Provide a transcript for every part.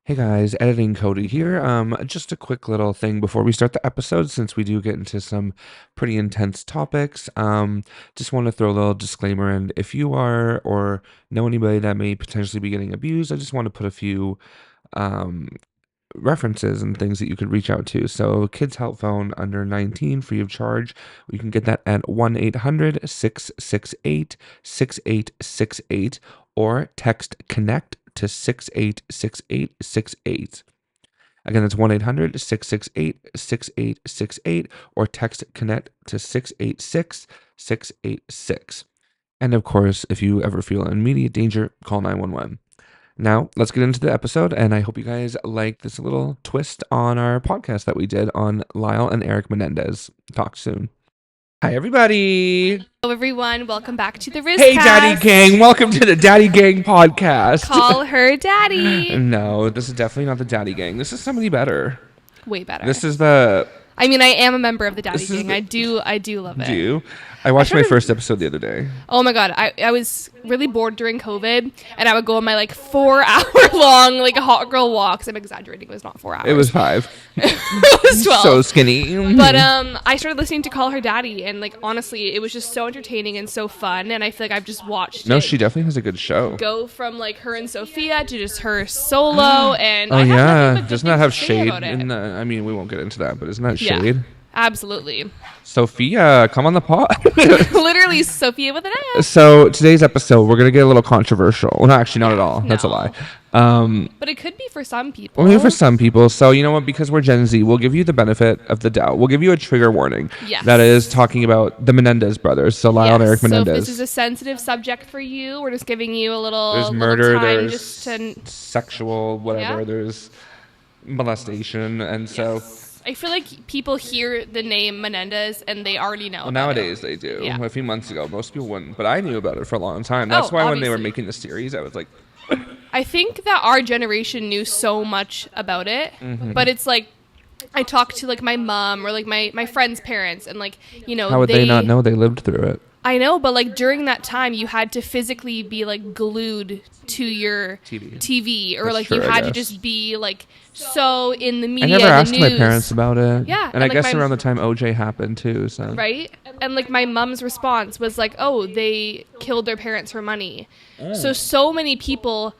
Hey guys, editing Cody here. Just a quick little thing before we start the episode, since we do get into some pretty intense topics. Just want to throw a little disclaimer in. If you are or know anybody that may potentially be getting abused, I just want to put a few um, references and things that you could reach out to. So, Kids Help Phone under 19, free of charge. You can get that at 1-800-668-6868 or text connect to 686868. Again, that's 1-800-668-6868 or text connect to 686686. And of course, if you ever feel in immediate danger, call 911. Now, let's get into the episode, and I hope you guys like this little twist on our podcast that we did on Lyle and Erik Menendez. Talk soon. Hi, everybody. Hello, everyone. Welcome back to the Rizzcast. Hey, Daddy Gang. Welcome to the Daddy Gang podcast. Call her Daddy. No, this is definitely not the Daddy Gang. This is somebody better. Way better. This is the... I mean, I am a member of the Daddy Gang. I do love it. Do you? I watched my first episode the other day. Oh my God. I was really bored during COVID, and I would go on my 4-hour-long hot girl walks. I'm exaggerating. It was not 4 hours. It was 5. It was 12. So skinny. But I started listening to Call Her Daddy, and honestly, it was just so entertaining and so fun, and I feel like I've just watched No, it she definitely has a good show. go from her and Sophia to just her solo, and Oh, I have yeah. nothing but good Doesn't that things have to say shade about it. in the... I mean, we won't get into that, but isn't that Yeah. shade? Absolutely. Sophia, come on the pod. Literally Sophia with an S. So today's episode, we're going to get a little controversial. Well, no, actually, not at all. That's a No. lie. But it could be for some people. Only for some people. So you know what? Because we're Gen Z, we'll give you the benefit of the doubt. We'll give you a trigger warning. Yes. That is talking about the Menendez brothers. So Lyle and Erik So if Menendez. this is a sensitive subject for you, we're just giving you a little, There's little murder, time there's just to... sexual, whatever. Yeah. There's molestation. And so... I feel like people hear the name Menendez and they already know. Well, about nowadays it. they do. Yeah. A few months ago, most people wouldn't. But I knew about it for a long time. That's why when they were obviously. making the series, I was like... I think that our generation knew so much about it, Mm-hmm. but it's I talked to my mom or my friends' parents, and How would they not know? They lived through it. I know, but during that time, you had to physically be glued to your TV, or That's you true, I had to guess. just be so in the I media. never asked the my news. parents about it. Yeah, And I and, guess my- around the time OJ happened too. So Right? And my mom's response was oh, they killed their parents for money. So many people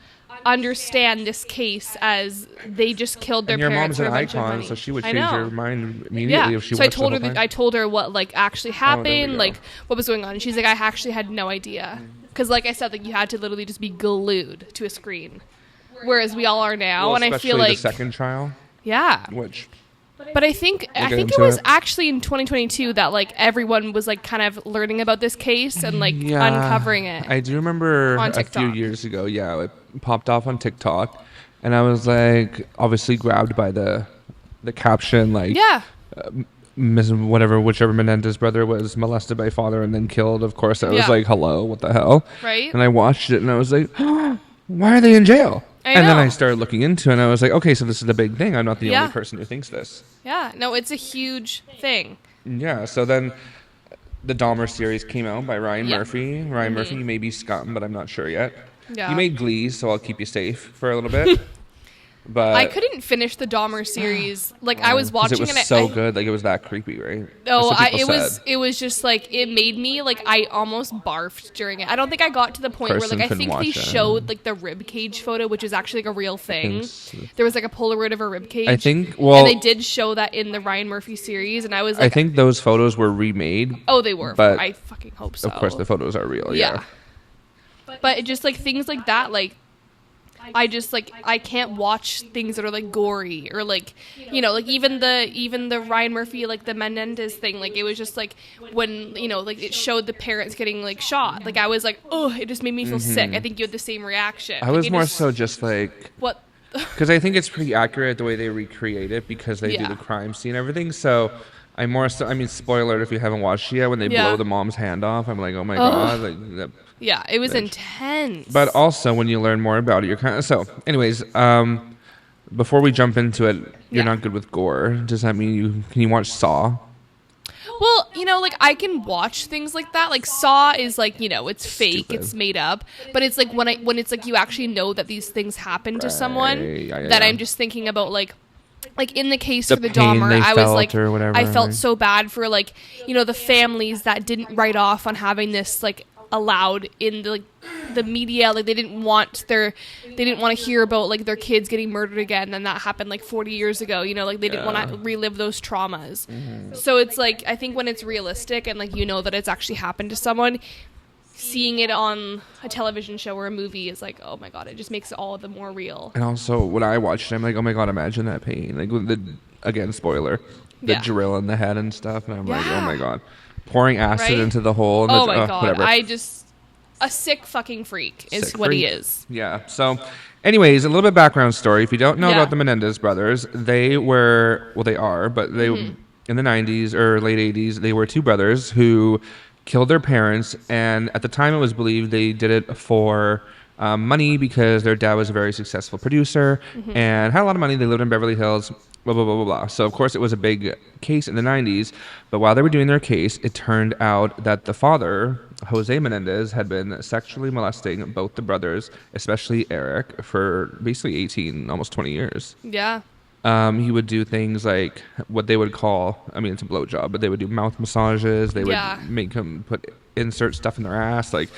understand this case as they just killed their And your parents mom's for an a bunch of icon, money. so she would I change know. her mind immediately Yeah. if she So I watched told the her whole thing. I told her what actually happened, go. what was going on. And she's I actually had no idea. Because I said, you had to literally just be glued to a screen. Whereas we all are now, Well, and I feel especially the second trial, yeah. which But I think get it into was it. actually in 2022 that everyone was kind of learning about this case and yeah, uncovering it. I do remember On a few TikTok. years ago. Yeah, it popped off on TikTok, and I was obviously grabbed by the caption Yeah. whichever Menendez brother was molested by father and then killed. Of course, I was Yeah. hello, what the hell? Right? And I watched it and I was like, why are they in jail? I And then know. I started looking into it and I was like, okay, so this is the big thing. I'm not the Yeah. only person who thinks this. Yeah. No, it's a huge thing. Yeah, so then the Dahmer series came out by Ryan Yeah. Murphy. Ryan Murphy, you may be scum, but I'm not sure yet. Yeah. You made Glee, so I'll keep you safe for a little bit. But I couldn't finish the Dahmer series. I was 'cause watching it was and so I, good. It was that creepy, right? No, That's what people it was just it made me I almost barfed during it. I don't think I got to the point Person where I couldn't think they watch it. showed the rib cage photo, which is actually a real thing. think There was a Polaroid of a rib cage. I think, well, and they did show that in the Ryan Murphy series, and I was I think those photos were remade. oh, they were. but I fucking hope so. Of course, the photos are real. Yeah. But it just things like that, I just I can't watch things that are gory or even the Ryan Murphy the Menendez thing, it was just when it showed the parents getting shot, I was oh, it just made me feel sick. I think you had the same reaction. I was it more just- so just what because I think it's pretty accurate the way they recreate it because they do Yeah. the crime scene and everything. So I'm more so. I mean, spoiler if you haven't watched it yet. When they Yeah. blow the mom's hand off, I'm like, oh my god. yeah, it was Bitch. intense. But also, when you learn more about it, you're kind of so. Anyways, before we jump into it, you're Yeah. not good with gore. Does that mean can you watch Saw? Well, like I can watch things like that. Like Saw is like, it's fake, Stupid. it's made up. But it's like when it's like you actually know that these things happen to someone, that I'm just thinking about like in the case for the pain Dahmer, they I was felt like, or whatever, I felt like- so bad for like, the families that didn't write off on having this like allowed in the media. Like they didn't want to hear about like their kids getting murdered again, and that happened like 40 years ago. Like they didn't want to relive those traumas. So it's like, I think when it's realistic and like that it's actually happened to someone, seeing it on a television show or a movie is like, oh my god, it just makes it all the more real. And also, when I watched it, I'm like, oh my god, imagine that pain. Like, with again, spoiler, the drill in the head and stuff. And I'm like, oh my god. Pouring acid into the hole. And oh my god. Whatever. A sick fucking freak is Sick what freak. he is. Yeah. So, anyways, a little bit background story. If you don't know about the Menendez brothers, they are, but they, in the 90s or late 80s, they were two brothers who killed their parents. And at the time, it was believed they did it for money because their dad was a very successful producer and had a lot of money. They lived in Beverly Hills, blah, blah, blah, blah, blah. So, of course, it was a big case in the 90s. But while they were doing their case, it turned out that the father, Jose Menendez, had been sexually molesting both the brothers, especially Erik, for basically 18, almost 20 years. Yeah. He would do things like what they would call, it's a blowjob, but they would do mouth massages. They would make him insert stuff in their ass. Like,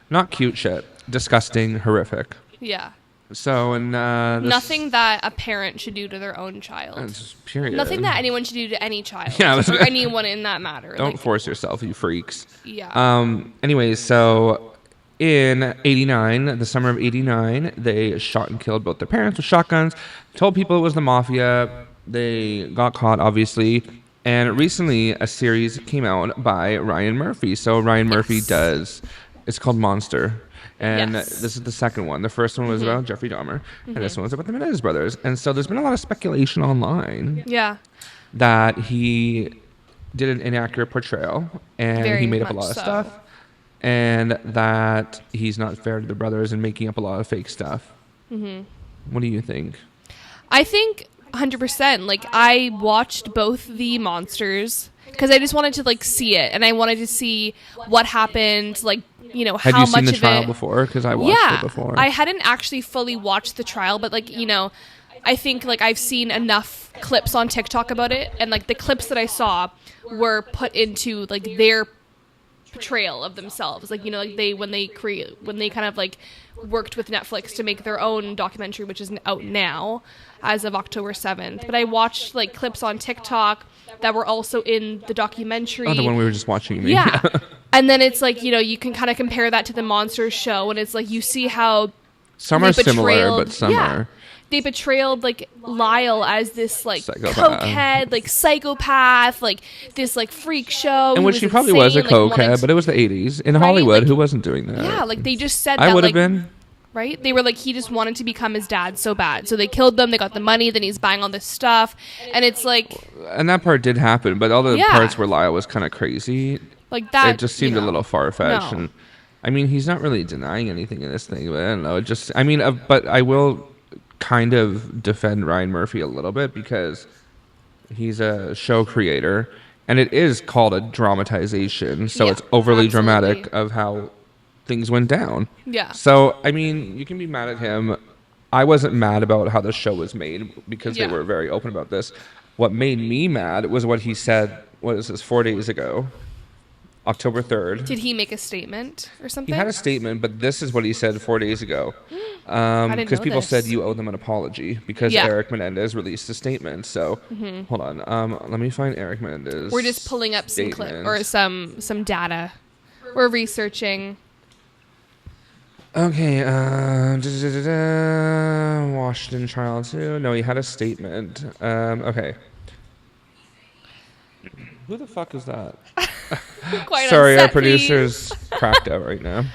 not cute shit. Disgusting, horrific. Yeah. So, and nothing that a parent should do to their own child. Period. Nothing that anyone should do to any child. Yeah, or anyone in that matter. Don't force yourself, you freaks. Yeah. Anyways, so in 89, the summer of 89, they shot and killed both their parents with shotguns. Told people it was the mafia. They got caught, obviously. And recently, a series came out by Ryan Murphy. So Ryan Murphy it's called Monster. And this is the second one. The first one was about Jeffrey Dahmer. And this one was about the Menendez brothers. And so there's been a lot of speculation online that he did an inaccurate portrayal. And he made up a lot of stuff. And that he's not fair to the brothers and making up a lot of fake stuff. What do you think? I think 100%. Like, I watched both the Monsters because I just wanted to like see it, and I wanted to see what happened. Like, how much of it. Had you seen the trial before? Because I watched it before. I hadn't actually fully watched the trial, but like, I think like I've seen enough clips on TikTok about it, and like the clips that I saw were put into like their portrayal of themselves. Like, like when they kind of like worked with Netflix to make their own documentary, which is out now as of October 7th. But I watched like clips on TikTok that were also in the documentary. Oh, the one we were just watching. Yeah. And then it's like, you can kind of compare that to the Monsters show, and it's like you see how some are similar, but some are. They portrayed like Lyle as this like cokehead, like psychopath, like this like freak show. And which he probably was a cokehead, but it was the 80s. In Hollywood, who wasn't doing that? Yeah, like they just said I that, would have been. Right? They were like, he just wanted to become his dad so bad. So they killed them, they got the money, then he's buying all this stuff. And it's like... And that part did happen, but all the parts where Lyle was kind of crazy, like that, it just seemed a little far-fetched. No. And he's not really denying anything in this thing, but I don't know. It just... but I will kind of defend Ryan Murphy a little bit because he's a show creator, and it is called a dramatization, so it's overly dramatic of how things went down. Yeah. So, you can be mad at him. I wasn't mad about how the show was made because they were very open about this. What made me mad was what he said, 4 days ago, October 3rd. Did he make a statement or something? He had a statement, but this is what he said 4 days ago. Because people said you owe them an apology because Erik Menendez released a statement. So, hold on. Let me find Erik Menendez. We're just pulling up some clip or some data. We're researching. Okay, Washington trial too. No, he had a statement. Okay. Who the fuck is that? Sorry, our producer's cracked out right now.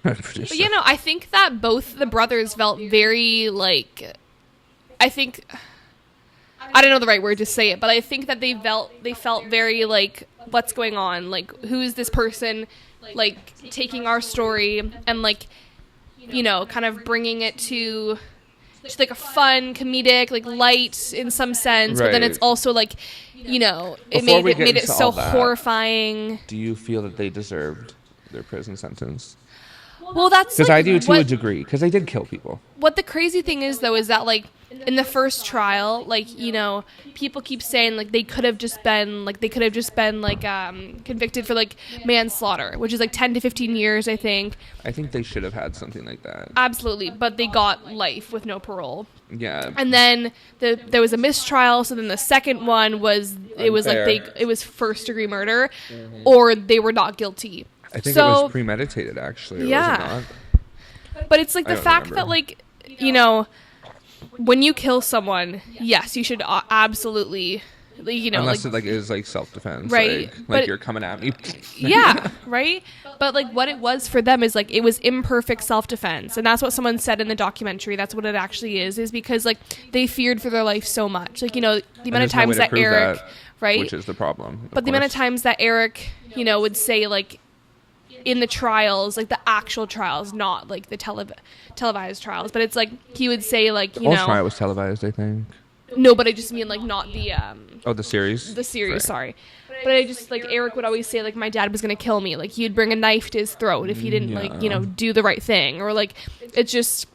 But I think that both the brothers felt very like, I don't know the right word to say it, but I think that they felt very like, what's going on? Like, who is this person? Like, taking our story and like, kind of bringing it to just like a fun, comedic, like light in some sense, but then Right. it's also like, you know, it Before we made get it into so all that, horrifying. Do you feel that they deserved their prison sentence? Well, that's Because like I do to a what, degree, because they did kill people. what the crazy thing is, though, is that like in the first trial, like, you know, people keep saying like they could have just been like convicted for like manslaughter, which is like 10 to 15 years, I think. I think they should have had something like that. Absolutely, but they got life with no parole. Yeah. And then there was a mistrial, so then the second one was it was like Unfair. it was first degree murder, or they were not guilty. I think it So- was premeditated, actually. Was Yeah. it not? But it's like I the don't fact remember. that like, you know, when you kill someone, yes, you should absolutely, you know, Unless like, it like is like self-defense, Right, Like but- you're coming at me. yeah, right? But like what it was for them is like it was imperfect self-defense, and that's what someone said in the documentary. That's what it actually is because like they feared for their life so much. Like, you know, the amount of there's no way times to that prove Erik, that, right? Which is the problem. But the amount of times that Erik, you know, would say like in the trials, like the actual trials, not like the televised trials, but it's like he would say like, the you whole know, trial was televised, I think. no, but I just mean like not the Oh, the series. series, sorry. But I just like Erik would always say like my dad was gonna kill me, like he'd bring a knife to his throat if he didn't like, you know, do the right thing, or like it's just.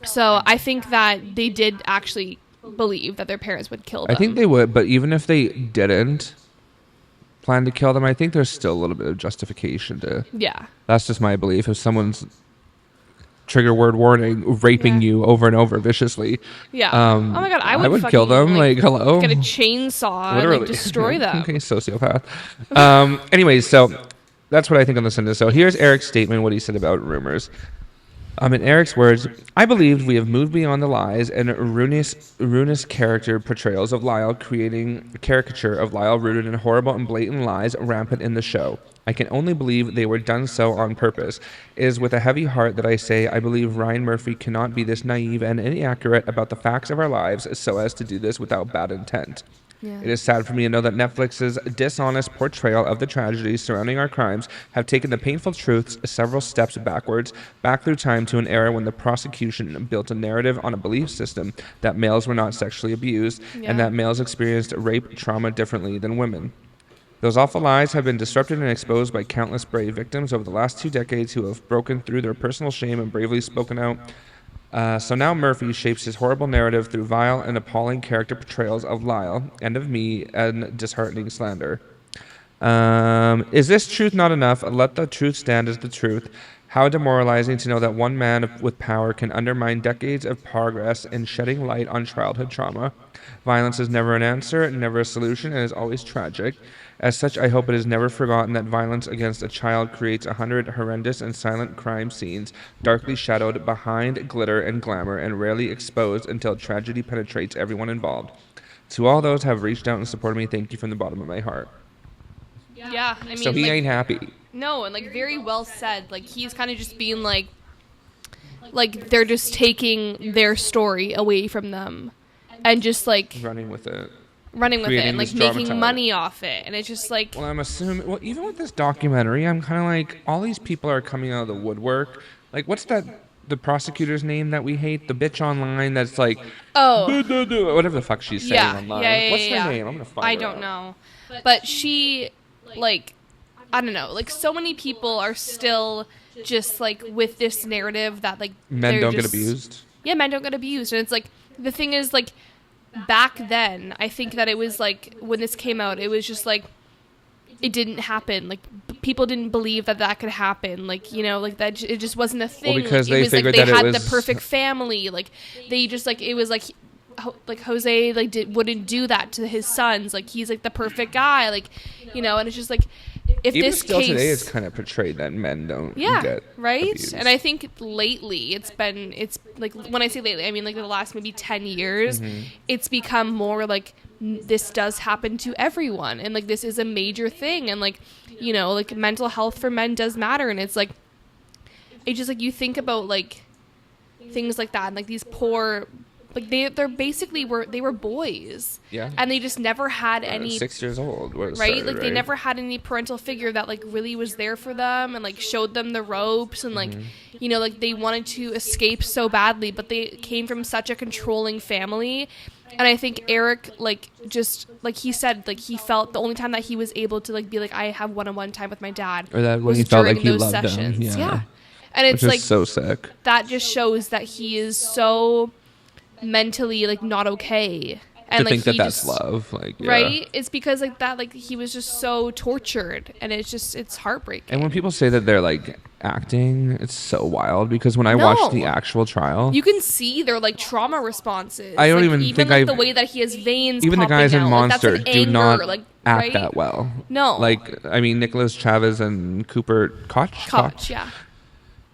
So I think that they did actually believe that their parents would kill them. I think they would, but even if they didn't plan to kill them, I think there's still a little bit of justification to. Yeah. That's just my belief. If someone's trigger word warning raping Yeah. you over and over viciously, Yeah. Oh my god, I would kill fucking, them. Like, hello, get a chainsaw and like destroy them. Okay, sociopath. Anyways, so that's what I think on the sentence. So here's Erik's statement, what he said about rumors. In Erik's words, I believed we have moved beyond the lies and ruinous character portrayals of Lyle, creating a caricature of Lyle rooted in horrible and blatant lies rampant in the show. I can only believe they were done so on purpose. It is with a heavy heart that I say I believe Ryan Murphy cannot be this naive and inaccurate about the facts of our lives so as to do this without bad intent. Yeah. It is sad for me to know that Netflix's dishonest portrayal of the tragedies surrounding our crimes have taken the painful truths several steps backwards, back through time to an era when the prosecution built a narrative on a belief system that males were not sexually abused and that males experienced rape trauma differently than women. Those awful lies have been disrupted and exposed by countless brave victims over the last 2 decades who have broken through their personal shame and bravely spoken out. So now Murphy shapes his horrible narrative through vile and appalling character portrayals of Lyle and of me and disheartening slander. Is this truth not enough? Let the truth stand as the truth. How demoralizing to know that one man with power can undermine decades of progress in shedding light on childhood trauma. Violence is never an answer, never a solution, and is always tragic. As such, I hope it is never forgotten that violence against a child creates 100 horrendous and silent crime scenes, darkly shadowed behind glitter and glamour, and rarely exposed until tragedy penetrates everyone involved. To all those who have reached out and supported me, thank you from the bottom of my heart. Yeah, I mean, So he like, ain't happy. no, and like very well said. Like he's kind of just being like they're just taking their story away from them, and just like Running with it. Creating and like this making dramatized- money off it, and it's just like Well, I'm assuming. Well, even with this documentary, I'm kind of like, all these people are coming out of the woodwork. Like, what's that? The prosecutor's name that we hate, the bitch online that's like, oh whatever the fuck she's saying yeah, online. yeah, What's yeah. her name? I'm gonna find I her don't out. know, but she like I don't know, like so many people are still just like with this narrative that like Men they're don't just, get abused. Yeah, men don't get abused, and it's like the thing is like back then I think that it was like when this came out it was just like it didn't happen, like people didn't believe that could happen, like, you know, like that it just wasn't a thing. because like, they it was like figured they that it had was- the perfect family, like they just like it was like Jose like wouldn't do that to his sons, like he's like the perfect guy, like, you know, and it's just like if Even this still case today, it's kind of portrayed that men don't get right abused. and I think lately it's like when I say lately I mean like the last maybe 10 years it's become more like this does happen to everyone, and like this is a major thing, and like, you know, like mental health for men does matter, and it's like it just like you think about like things like that, and like these poor like they're basically they were boys. Yeah. And they just never had any 6 years old. Right? Started, like they never had any parental figure that like really was there for them and like showed them the ropes and like you know, like they wanted to escape so badly, but they came from such a controlling family. And I think Erik, like, just like he said, like he felt the only time that he was able to like be like, I have one-on-one time with my dad, or that when was he felt like during he those loved sessions. him. Yeah. And it's Which like is so sick. that just shows that he is so mentally like not okay. And to like think that he that's just, love, like right? It's because like that, like he was just so tortured, and it's heartbreaking. And when people say that they're like acting, it's so wild because when I watched the actual trial, you can see their like trauma responses. I don't like, even think like the way that he has veins. Even the guys in out, Monster like, that's do anger, not like, act right? that well. No, like I mean Nicholas Chavez and Cooper Koch, yeah.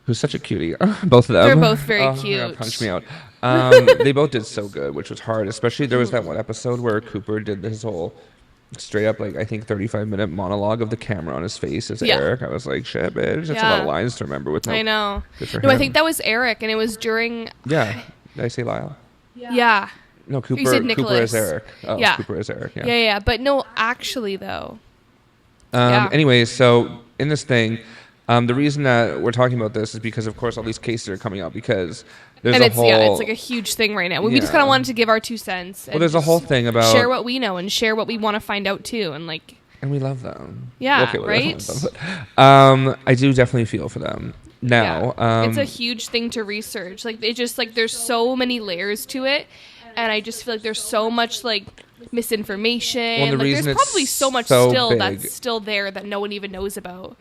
Who's such a cutie. Both of them. They're both very oh, cute. God, punch me out. They both did so good, which was hard. Especially there was that one episode where Cooper did his whole straight up, like I think 35-minute monologue of the camera on his face as Erik. I was like, shit, bitch. That's a lot of lines to remember with. I know. Him. I think that was Erik, and it was during. Yeah. Did I say Lyle? Yeah. No, Cooper. You said Nicholas. Cooper is Erik. Oh, yeah. Cooper is Erik. Yeah. Yeah. But no, actually though. Anyways, so in this thing. The reason that we're talking about this is because, of course, all these cases are coming out because there's and a it's, whole... Yeah, it's like a huge thing right now. We just kind of wanted to give our 2 cents. Well, there's a whole thing about... Share what we know and share what we want to find out, too. And, like... And we love them. Yeah, okay, right? I do definitely feel for them. Now... it's a huge thing to research. Like, it just, like, there's so many layers to it. And I just feel like there's so much, like... misinformation. Well, like, there's probably so much still that's still there that no one even knows about.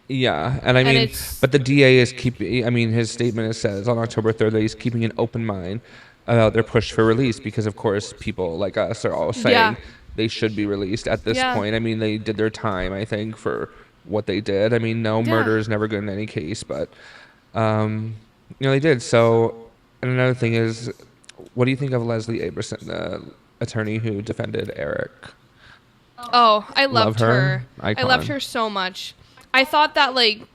Yeah, and I mean, but the DA is keeping, I mean, his statement says on October 3rd that he's keeping an open mind about their push for release because, of course, people like us are all saying they should be released at this point. I mean, they did their time, I think, for what they did. I mean, no murder is never good in any case, but, you know, they did. So, and another thing is, what do you think of Leslie Aberson, the attorney who defended Erik? Oh, I loved her. Icon. I loved her so much. I thought that, like,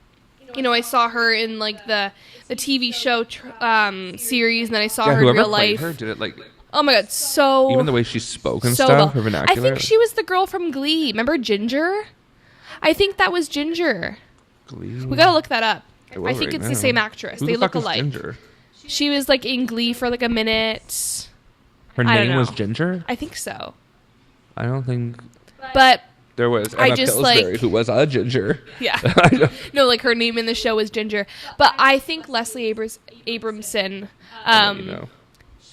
you know, I saw her in, like, the TV show series, and then I saw her in real life. Her did it, like... Oh, my God, so... Even the way she spoke and so stuff, well. her vernacular. I think she was the girl from Glee. Remember Ginger? I think that was Ginger. Glee? We gotta look that up. I think right it's now. the same actress. Who they the look fuck is alike. Ginger? She was, like, in Glee for, like, a minute. Her name was Ginger? I think so. I don't think... But... There was Emma Pillsbury, who was a ginger. Yeah. No, like her name in the show was Ginger. But I think Leslie Abramson,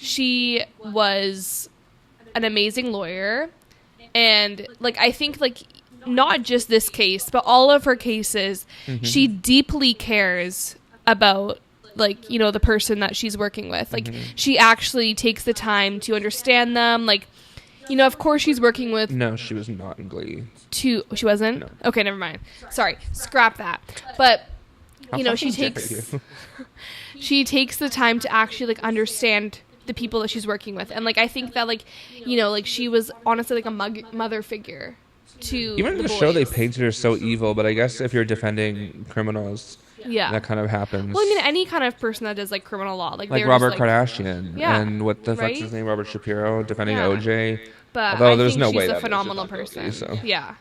she was an amazing lawyer. And, like, I think, like, not just this case, but all of her cases, she deeply cares about, like, you know, the person that she's working with. Like, she actually takes the time to understand them, like... You know, of course she's working with... No, she was not in Glee. She wasn't? No. Okay, never mind. Sorry, scrap that. But, you know, she takes... she takes the time to actually, like, understand the people that she's working with. And, like, I think that, like, you know, like, she was honestly, like, a mother figure to Even in the show, they painted her so evil, but I guess if you're defending criminals... Yeah, that kind of happens. Well, I mean, any kind of person that does like criminal law, like Robert just, Kardashian, and what the fuck's his name, Robert Shapiro, defending OJ. But although there's think no she's way a that phenomenal person. Guilty, so. Yeah,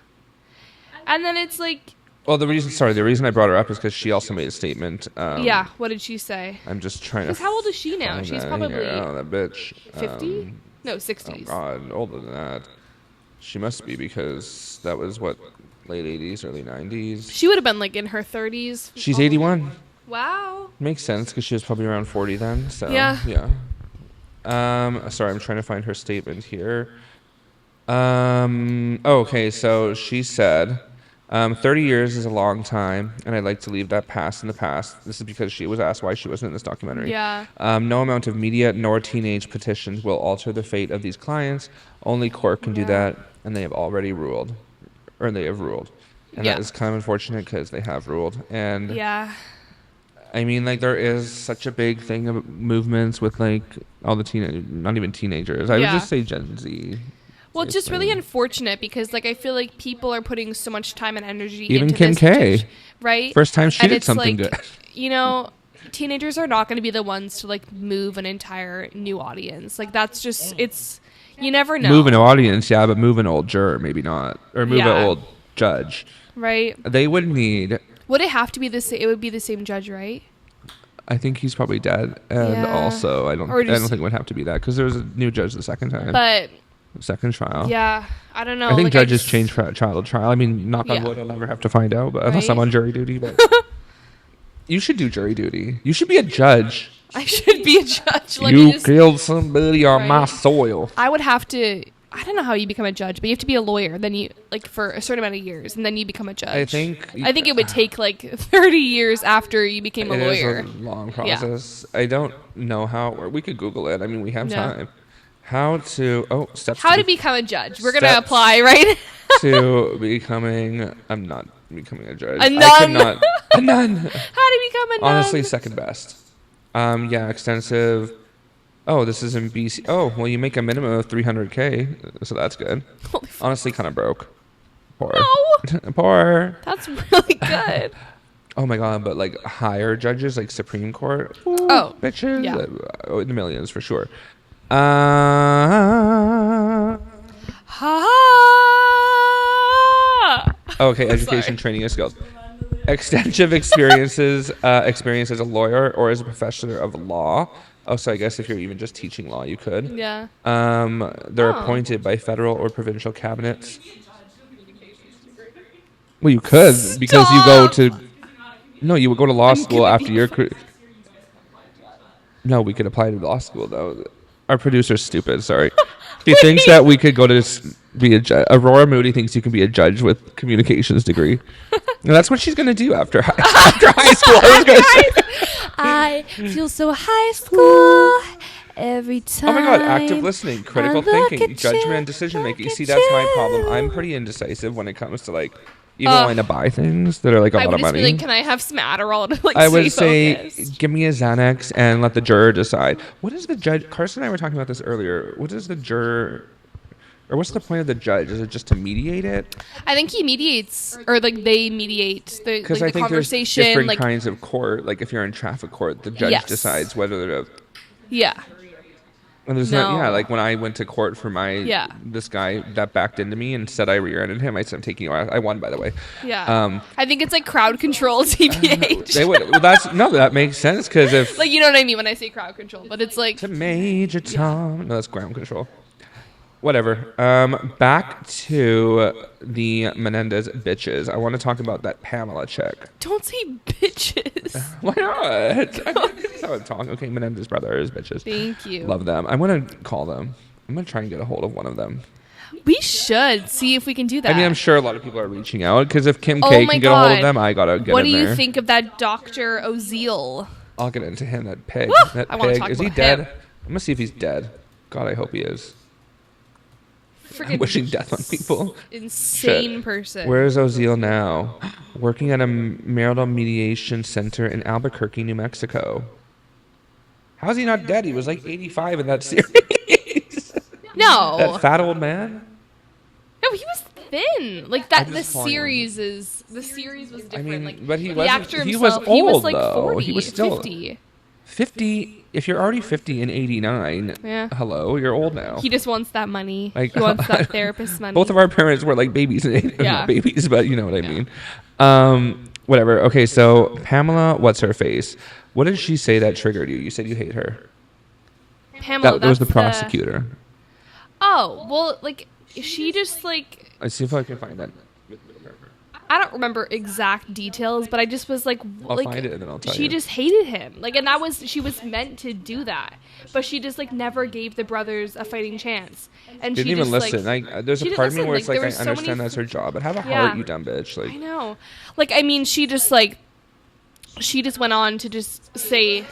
and then it's like. Well, the reason I brought her up is because she also made a statement. Yeah, what did she say? I'm just trying to. Because how old is she now? She's probably. Oh, that bitch. 50? No, 60s. Oh God, older than that. She must be because that was what, late 80s, early 90s. She would have been like in her 30s. She's 81. Wow. Makes sense because she was probably around 40 then. So yeah. Sorry, I'm trying to find her statement here. Okay, so she said, 30 years is a long time, and I'd like to leave that past in the past. This is because she was asked why she wasn't in this documentary. Yeah. No amount of media nor teenage petitions will alter the fate of these clients. Only court can do that, and they have already ruled. Or they have ruled. And that is kind of unfortunate because they have ruled. And yeah. I mean, like, there is such a big thing of movements with, like, all the not even teenagers. I would just say Gen Z. Well, it's just really unfortunate because, like, I feel like people are putting so much time and energy even into Kim this K. Right? First time she did something good. You know, teenagers are not going to be the ones to like move an entire new audience. Like that's just it's you never know. Move an audience, yeah, but move an old juror, maybe not, or move an old judge. Right. They would need. Would it have to be the same? It would be the same judge, right? I think he's probably dead, and also I don't think it would have to be that because there was a new judge the second time. But second trial. Yeah, I don't know. I think judges change from trial to trial. I mean, knock on wood, I'll never have to find out, but unless I'm on jury duty. But you should do jury duty. You should be a judge. I should be a judge. You killed somebody on my soil. I would have to. I don't know how you become a judge, but you have to be a lawyer. Then you like for a certain amount of years, and then you become a judge. I think it would take like 30 years after you became a lawyer. It is a long process. I don't know how. Or we could Google it. I mean, we have time. How to steps. How to become a judge? We're gonna apply right to becoming. I'm not becoming a judge. A nun. I could not. A nun. How to become a nun? Honestly, second best. Extensive. Oh, this is in BC. Oh, well, you make a minimum of $300K, so that's good. Honestly, kind of broke. Poor. No. Poor. That's really good. Oh my god, but like higher judges, like Supreme Court. Ooh, bitches. Yeah. In the millions for sure. Okay, education, training, and skills. Extensive experiences as a lawyer or as a professor of law. Oh, so I guess if you're even just teaching law, you could. Yeah. They're appointed by federal or provincial cabinets. Well, you could because you go to. No, you would go to law school after your career. No, we could apply to law school though. Our producer's stupid. Sorry. He thinks that we could go to be a judge. Aurora Moody thinks you can be a judge with communications degree. And that's what she's going to do after high school. I feel so high school every time. Oh my god, active listening, critical thinking, judgment and decision making. See, that's my problem. I'm pretty indecisive when it comes to like even wanting to buy things that are like a lot of money. Like, can I have some Adderall to like I would say focused? Give me a Xanax and let the juror decide. What is the judge? Carson and I were talking about this earlier. What is the juror? Or what's the point of the judge? Is it just to mediate it? I think he mediates, or like they mediate the conversation. Because I think there's different kinds of court. Like if you're in traffic court, the judge decides whether to. Yeah. And there's like when I went to court for this guy that backed into me and said I rear-ended him. I said I'm taking you out. I won, by the way. Yeah. I think it's like crowd control TBH. They would. Well, that makes sense because if like you know what I mean when I say crowd control, but it's like to Major Tom. No, that's ground control. Whatever. Back to the Menendez bitches. I want to talk about that Pamela chick. Don't say bitches. Why not? That's how I talk. Okay, Menendez brothers, bitches. Thank you. Love them. I want to call them. I'm going to try and get a hold of one of them. We should see if we can do that. I mean, I'm sure a lot of people are reaching out because if Kim K can get a hold of them, I got to get What in do you there. think of that Dr. Ozeal? I'll get into him, that pig. Woo! That I want to pig. talk Is about he dead? him. I'm going to see if he's dead. God, I hope he is. Freaking wishing death on people. Insane person. Where is Ozeal now? Working at a marital mediation center in Albuquerque, New Mexico. How's he not dead? He was like 85 in that series. No. That fat old man? No, he was thin. Like that. The series was different. I mean, like, but he the wasn't. actor He himself, was old he was like though. 40, He was still 50. 50. If you're already 50 in 89, hello, you're old now. He just wants that money. Like, he wants that therapist money. Both of our parents were like babies, not babies, but you know what I mean. Whatever. Okay, so Pamela, what's her face? What did she say that triggered you? You said you hate her. Pamela, that was the prosecutor. Oh, well, like she just like. Let's see if I can find that. I don't remember exact details, but I just was like, I'll find it and then I'll tell you. She just hated him, like, and she was meant to do that, but she just like never gave the brothers a fighting chance, and didn't she even just, listen. Like, there's a part of me where it's like I so understand that's her job, but have a heart, you dumb bitch. Like I know, like I mean, she just went on to just say,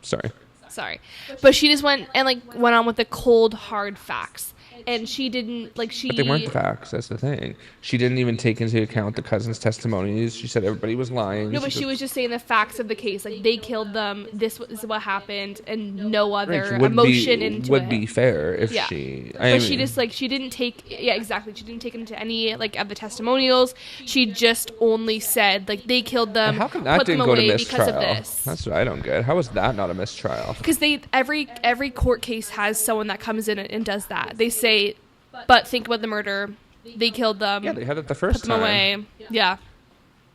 sorry, but she just went on with the cold hard facts. and she didn't like But they weren't the facts. That's the thing. She didn't even take into account the cousin's testimonies. She said everybody was lying. No, but she was just saying the facts of the case. Like, they killed them. This is what happened, and no other emotion into it. Would be fair if she. But she just she didn't take. Yeah, exactly. She didn't take into any of the testimonials. She just only said they killed them. How come that didn't go to mistrial? Because of this. That's what I don't get. How is that not a mistrial? Because every court case has someone that comes in and does that. They say, but think about the murder. They killed them. Yeah, they had it the first time. Put them away. Yeah.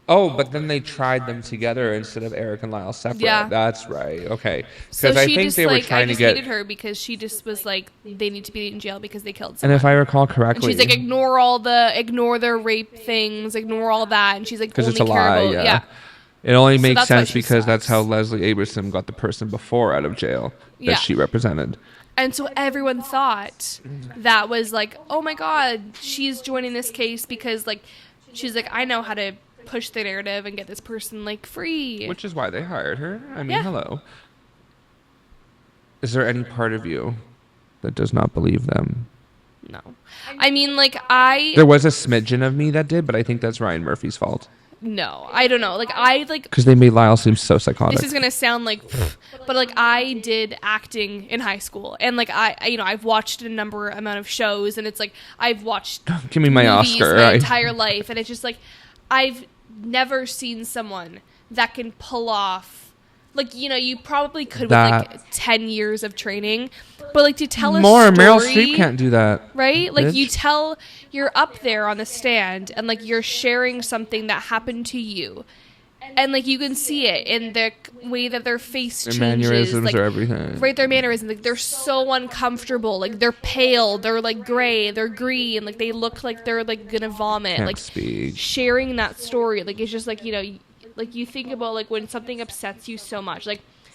Oh, but then they tried them together instead of Erik and Lyle separate. Yeah. That's right. Okay. So I think they were trying to get... I just hated her because she just was like, they need to be in jail because they killed someone. And if I recall correctly... And she's like, ignore their rape things, ignore all that. And she's like, because it's a lie, yeah. It only makes sense because that's how Leslie Aberson got the person before out of jail that she represented. And so everyone thought that was like, oh my God, she's joining this case because she's like, I know how to push the narrative and get this person free. Which is why they hired her. I mean, hello. Is there any part of you that does not believe them? No. I mean, there was a smidgen of me that did, but I think that's Ryan Murphy's fault. No, I don't know. Because they made Lyle seem so psychotic. This is gonna sound but I did acting in high school, and I've watched a amount of shows, and it's I've watched give me my Oscar my entire life, and it's just I've never seen someone that can pull off. You probably could with 10 years of training, but to tell a story... Meryl Streep can't do that. Right? You're up there on the stand, and you're sharing something that happened to you. And you can see it in the way that their face changes. Their mannerisms or everything. Right, their mannerisms. They're so uncomfortable. They're pale, they're gray, they're green, they look like they're gonna vomit. Can't speak. Sharing that story, it's just you think about when something upsets you so much,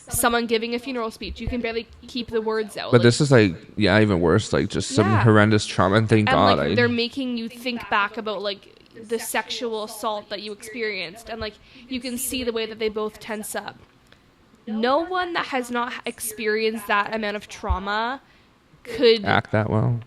someone giving a funeral speech, you can barely keep the words out. But this is even worse, just some horrendous trauma. And thank God, they're making you think back about the sexual assault that you experienced, and you can see the way that they both tense up. No one that has not experienced that amount of trauma could act that well.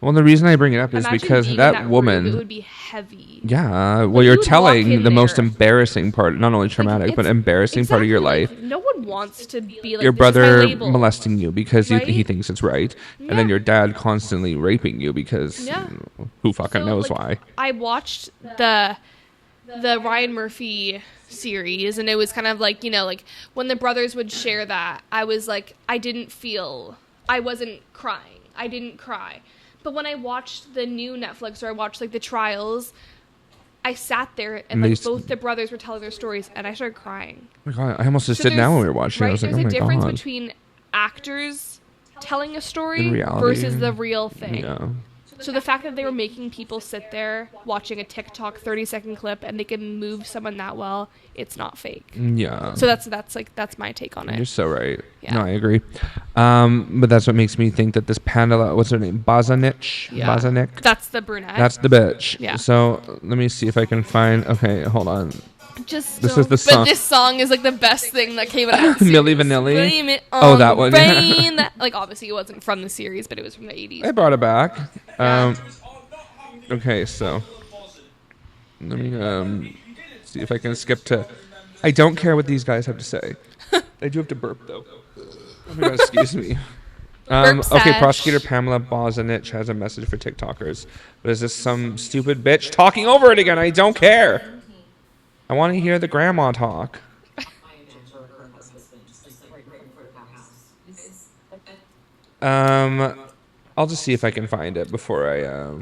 Well, the reason I bring it up is because that woman... It would be heavy. Yeah, well, you're telling the most embarrassing part, not only traumatic, but embarrassing part of your life. No one wants to be your brother molesting you because he thinks it's right, and then your dad constantly raping you because who fucking knows why. I watched the Ryan Murphy series, and it was kind of when the brothers would share that, I was I wasn't crying. I didn't cry. But when I watched the new Netflix, or I watched the trials, I sat there and both the brothers were telling their stories, and I started crying. Oh my God, I almost just did now when we were watching. Right? I was there's a difference between actors telling a story versus the real thing. Yeah. So the fact that they were making people sit there watching a TikTok 30-second clip and they can move someone that well, it's not fake. Yeah. So that's my take on it. You're so right. Yeah. No, I agree. But that's what makes me think that this Pandala, what's her name? Bozanic? Yeah. Bozanic? That's the brunette. That's the bitch. Yeah. So let me see if I can find, okay, hold on. This is the song. But this song is the best thing that came out of the series. Milli Vanilli? Blame it on that one. Rain. Obviously it wasn't from the series, but it was from the 80s. I brought it back. Okay, so let me see if I can skip to... I don't care what these guys have to say. I do have to burp, though. Oh my God, excuse me. Okay, prosecutor Pamela Bozanic has a message for TikTokers. But is this some stupid bitch talking over it again? I don't care. I want to hear the grandma talk. I'll just see if I can find it before I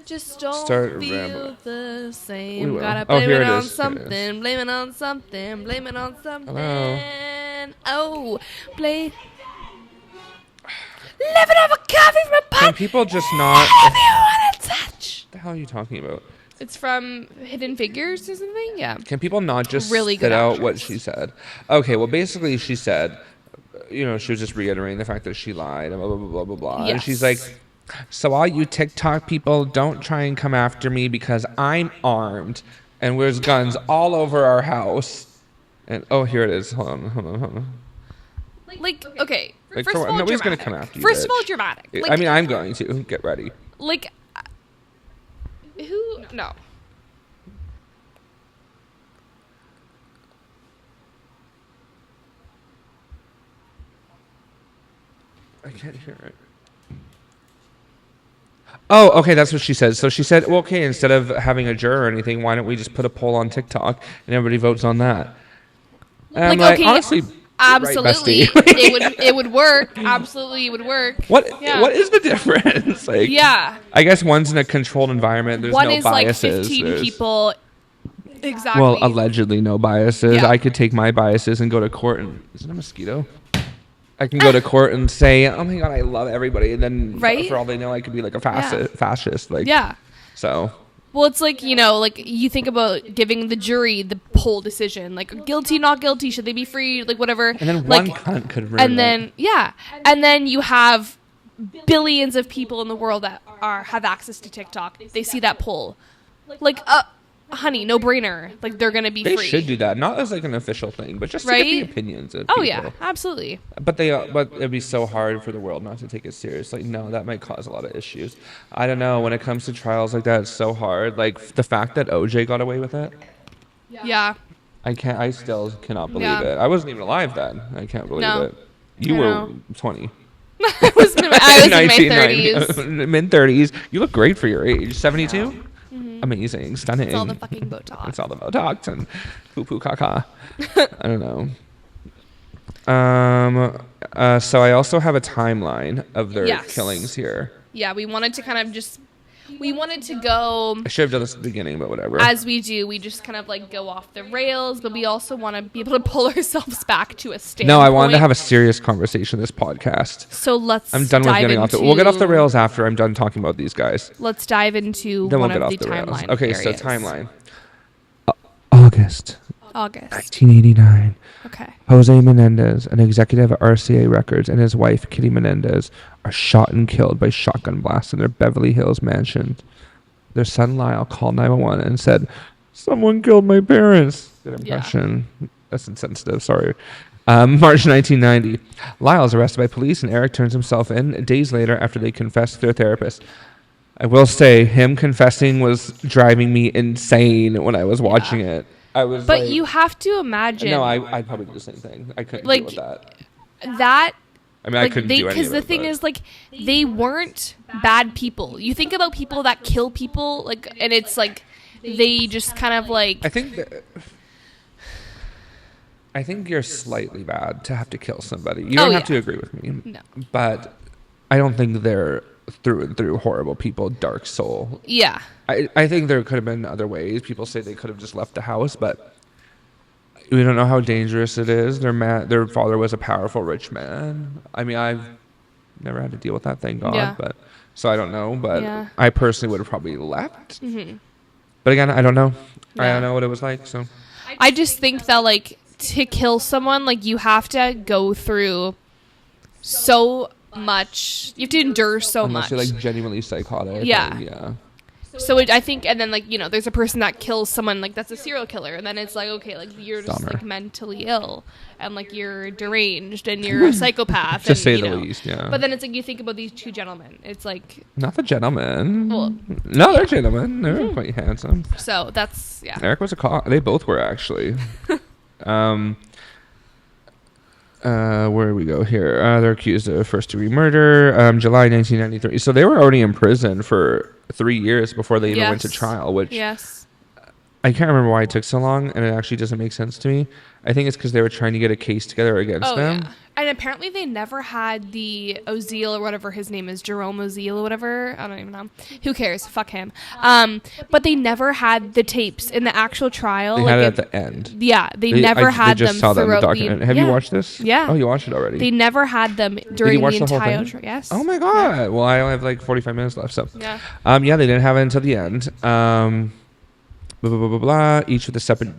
just don't start feel the same. Gotta blame it on something. Blame it on something. Blame it on something. Hello. Oh, play. Living off a coffee from a pot. Can people just not? If you want to touch. What the hell are you talking about? It's from Hidden Figures or something? Yeah. Can people not just really spit out what she said? Okay, well, basically she said, she was just reiterating the fact that she lied, and blah, blah, blah, blah, blah, blah. Yes. And she's like, so all you TikTok people, don't try and come after me because I'm armed, and there's guns all over our house. And, oh, here it is. Hold on. Okay. Like, First for of what? all, Nobody's going to dramatic. come after you. First of bitch. all, dramatic. Like, I mean, I'm going to. Get ready. Like, who? No. I can't hear it. Oh, okay, that's what she said. So she said, well, okay, instead of having a juror or anything, why don't we just put a poll on TikTok and everybody votes on that? And I'm like, okay, honestly, absolutely, right, it would work. Absolutely, it would work. What is the difference? Like, yeah, I guess one's in a controlled environment. There's one no is biases. like 15 people. Exactly. Well, allegedly no biases. Yeah. I could take my biases and go to court and is it a mosquito? I can go to court and say, "Oh my god, I love everybody," and then right? for all they know, I could be like a fascist. Like, yeah. So. Well, it's like, like you think about giving the jury the whole decision, like guilty, not guilty, should they be free, like whatever. And then like, one cunt could ruin and then and then you have billions of people in the world that have access to TikTok. They see that poll, like, honey, no brainer. Like, they're gonna be They free. should do that, not as like an official thing, but just to right? get the opinions of oh people. yeah, absolutely. But it'd be so hard for the world not to take it serious. Like, no, that might cause a lot of issues. I don't know. When it comes to trials like that, it's so hard. Like the fact that OJ got away with it. Yeah. I still cannot believe Yeah. it. I wasn't even alive then. I can't believe No. it. You I were know. 20. I was in my 30s. Mid-30s. You look great for your age. 72? Amazing. Stunning. It's all the fucking Botox. It's all the Botox and poo-poo caca. I don't know. So I also have a timeline of their killings here. Yeah, we wanted to go I should have done this at the beginning, but whatever. as we do. We just kind of like go off the rails, but we also want to be able to pull ourselves back to a standpoint. No, I wanted to have a serious conversation this podcast. So I'm done with getting off the. We'll get off the rails after I'm done talking about these guys. Let's dive into Then one we'll get of off the the rails. timeline. Okay, areas. so timeline. August August. 1989. Okay. Jose Menendez, an executive at RCA Records, and his wife, Kitty Menendez, are shot and killed by shotgun blasts in their Beverly Hills mansion. Their son, Lyle, called 911 and said, "Someone killed my parents." Good impression. Yeah. That's insensitive. Sorry. March 1990. Lyle is arrested by police, and Erik turns himself in days later after they confessed to their therapist. I will say, him confessing was driving me insane when I was watching it. But like, you have to imagine. No, I'd probably do the same thing. I couldn't deal with that. I mean, I couldn't do any of it. Because the thing is, like, they weren't bad people. You think about people that kill people, like, and it's like they just kind of like. I think you're slightly bad to have to kill somebody. You don't have to agree with me. No. But I don't think they're through and through horrible people, dark soul. Yeah. I think there could have been other ways. People say they could have just left the house, but we don't know how dangerous it is. Their father was a powerful rich man. I mean, I've never had to deal with that, thank God. But so I don't know. But I personally would have probably left. Mm-hmm. But again, I don't know. Yeah. I don't know what it was like. So I just think that, like, to kill someone, like, you have to go through so much. You have to endure so much. Unless you're like genuinely psychotic. Yeah. Yeah. So I think, and then, like, there's a person that kills someone, like, that's a serial killer, and then it's like, okay, like, you're just like mentally ill, and like you're deranged, and you're a psychopath, to say the least. Yeah. But then it's like you think about these two gentlemen. It's like not the gentlemen. Well, no, they're gentlemen. They're quite handsome. So that's Erik was a cop. They both were actually. Where do we go here? They're accused of first-degree murder. July 1993. So they were already in prison for 3 years before they even went to trial. Which I can't remember why it took so long, and it actually doesn't make sense to me. I think it's because they were trying to get a case together against them. Yeah. And apparently they never had the Ozeal or whatever his name is, Jerome Ozeal or whatever. I don't even know. Who cares? Fuck him. But they never had the tapes in the actual trial. They had it at the end. Yeah, they never had them. They just saw that in the document. Have you watched this? Yeah. Oh, you watched it already. They never had them during the entire trial. Yes. Oh my god. Yeah. Well, I only have like 45 minutes left, so. Yeah. Yeah, they didn't have it until the end. Blah blah blah blah blah. Each with a separate.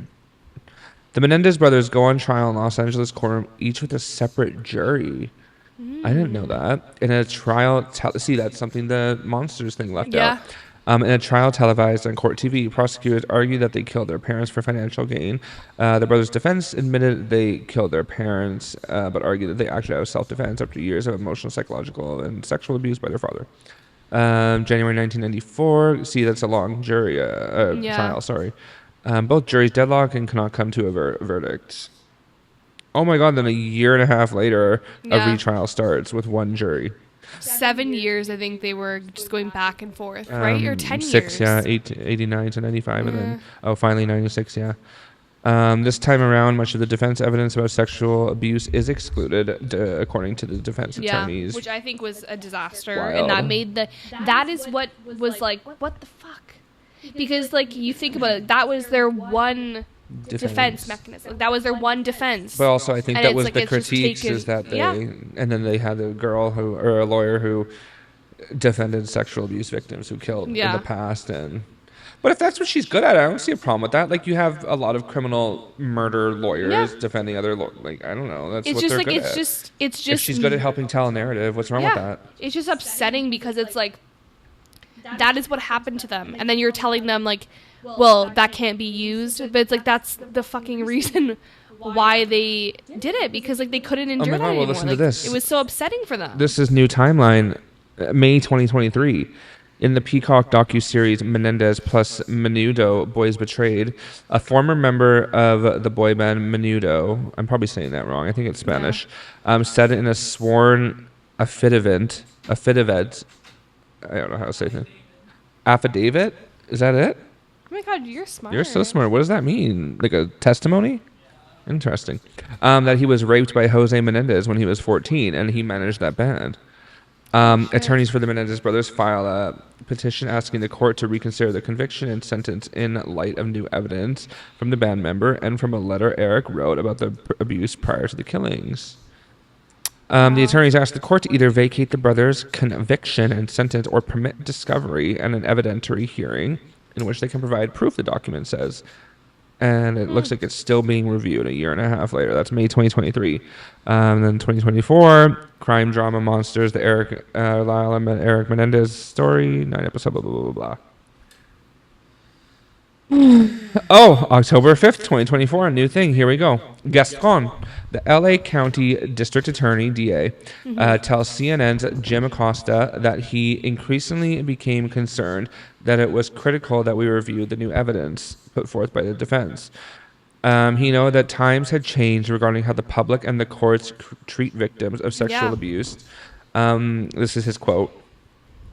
The Menendez brothers go on trial in Los Angeles courtroom, each with a separate jury. I didn't know that. In a trial, see, that's something the monsters thing left out. In a trial televised on court TV, prosecutors argued that they killed their parents for financial gain. The brothers' defense admitted they killed their parents, but argued that they acted out of self-defense after years of emotional, psychological, and sexual abuse by their father. January 1994. See, that's a long jury trial. Sorry. Both juries deadlock and cannot come to a verdict. Oh my God! Then a year and a half later, a retrial starts with one jury. 7 years, I think they were just going back and forth, right? Or 10 6, years. 89 to 95, and then finally 96. Yeah. This time around, much of the defense evidence about sexual abuse is excluded, according to the defense attorneys. Which I think was a disaster, Wild. and that made that is what was like, what the fuck? Because like you think about it, that was their one defense mechanism. That was their one defense. But also, I think And that it's was like the it's just critiques taken- is that they, Yeah. and then they had a girl who, or a lawyer who defended sexual abuse victims who killed in the past. But if that's what she's good at, I don't see a problem with that. Like, you have a lot of criminal murder lawyers defending other, like, I don't know. That's It's what just they're like good it's at. just If she's good at helping tell a narrative, what's wrong with that? It's just upsetting because it's like that is what happened to them, and then you're telling them like, well, that can't be used, but it's like that's the fucking reason why they did it, because like they couldn't endure my that God, well, anymore. listen to Like, this. It was so upsetting for them. This is new timeline, May 2023. In the Peacock docuseries Menendez plus Menudo, Boys Betrayed, a former member of the boy band Menudo, I'm probably saying that wrong, I think it's Spanish, said in a sworn affidavit, I don't know how to say that. Affidavit? Is that it? Oh my God, you're smart. You're so smart. What does that mean? Like a testimony? Interesting. That he was raped by Jose Menendez when he was 14, and he managed that band. Attorneys for the Menendez brothers file a petition asking the court to reconsider the conviction and sentence in light of new evidence from the band member and from a letter Erik wrote about the abuse prior to the killings. The attorneys asked the court to either vacate the brothers' conviction and sentence or permit discovery and an evidentiary hearing in which they can provide proof, the document says. And it looks like it's still being reviewed a year and a half later. That's May 2023. Then 2024, crime drama monsters, the Lyle and Erik Menendez story, 9 episode, blah, blah, blah, blah. Oh, October 5th, 2024, a new thing. Here we go. Gaston, the LA County District Attorney, DA, tells CNN's Jim Acosta that he increasingly became concerned that it was critical that we review the new evidence put forth by the defense. He know that times had changed regarding how the public and the courts treat victims of sexual abuse. This is his quote.